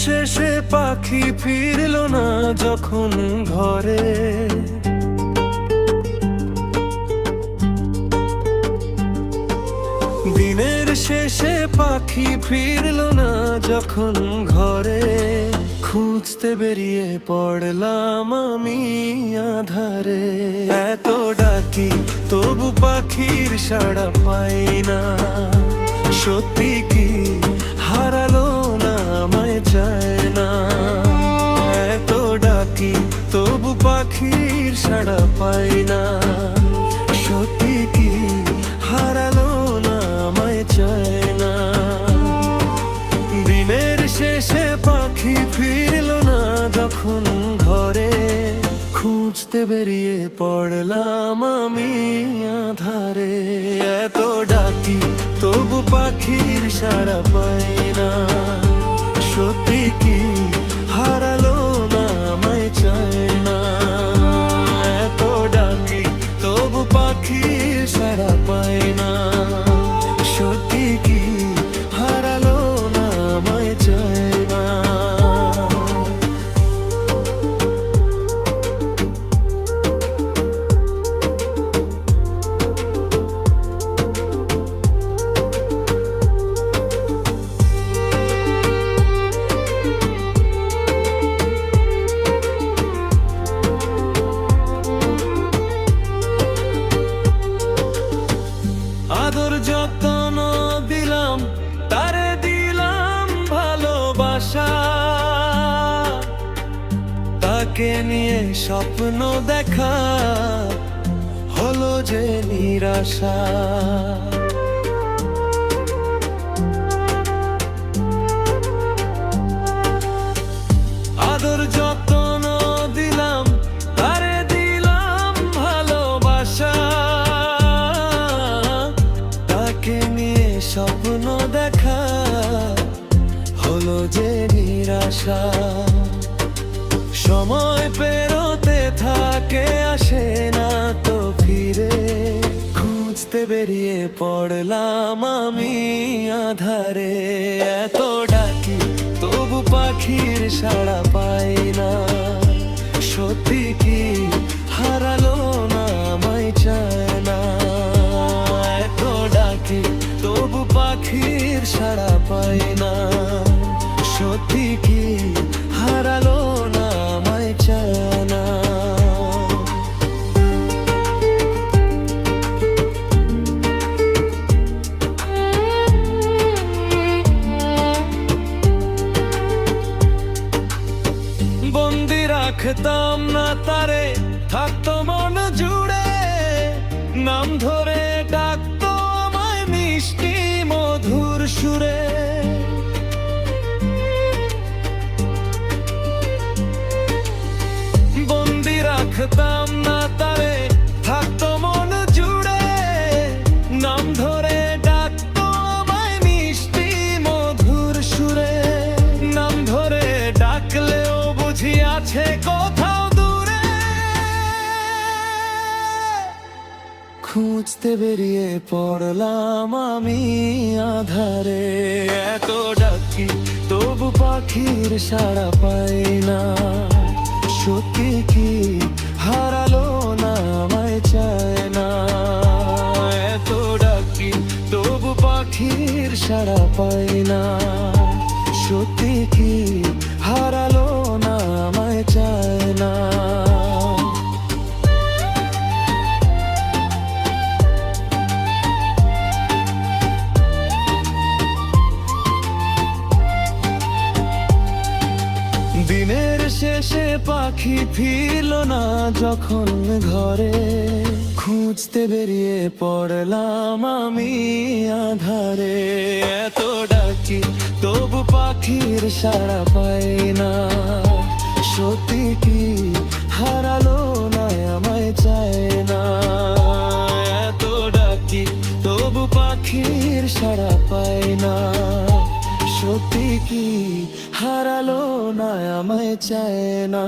শেষে পাখি ফিরল না যখন ঘরে, দিনের শেষে পাখি ফিরল না যখন ঘরে, খুঁজতে বেরিয়ে পড়লাম আমি আধারে। এত ডাকি তবু পাখির সাড়া পাই না, সত্যি কি হারালো না আমায় চায় না। এত ডাকি তবু পাখির সাড়া পাই না, সত্যি কি হারালো না আমায় চায় না। দিনের শেষে পাখি ফিরল না যখন ঘরে, খুঁজতে বেরিয়ে পড়লাম আমি আধারে। এত ডাকি তবু পাখির সাড়া পাই না, সত্যি কি হারালো না আমায় চায় না। এত ডাকি তবু পাখির সাড়া পাই না, সত্যি কি হারালো না আমায় চায় না। আদর যত্ন দিলাম, তারে দিলাম ভালোবাসা, তাকে নিয়ে স্বপ্ন দেখা হলো যে নিরাশা। আদর যত্ন দিলাম, তারে দিলাম ভালোবাসা, তাকে নিয়ে স্বপ্ন দেখা হলো যে নিরাশা। সময় পেরোতে থাকে আসে না তো ফিরে, খুঁজতে বেরিয়ে পড়লাম আমি আধারে। এত ডাকি তবু পাখির সাড়া পাই না, সত্যি কি হারালো না আমায় চায় না। এত ডাকি তবু পাখির সাড়া পাই না, সত্যি কি হারালো না আমায় চায় না। বন্দি রাখতাম না তারে, থাকতো মন জুড়ে, নাম ধরে ডাকতো আমায় মিষ্টি মধুর সুরে। বন্দি রাখতাম না তারে, থাকতো মন জুড়ে, নাম ধরে ডাকতো আমায় মিষ্টি মধুর সুরে। নাম ধরে ডাকলেও বুঝি আছে কোথাও দূরে, খুঁজতে বেরিয়ে পড়লাম আমি আধারে। এত ডাকি তবু পাখির সাড়া পাই না, সত্যি কি হারালো না আমায় চায় না। এত ডাকি তবু পাখির সাড়া পাই না, সত্যি কি হারালো না আমায় চায় না। দিনের শেষে পাখি ফিরল না যখন ঘরে, খুঁজতে বেরিয়ে পড়লাম আমি আধারে। এত ডাকি তবু পাখির সাড়া পাই না, সত্যি কি হারালো না আমায় চায় না। এত ডাকি তবু পাখির সাড়া পাই না, সত্যি কি হারালো না আমায় চায় না।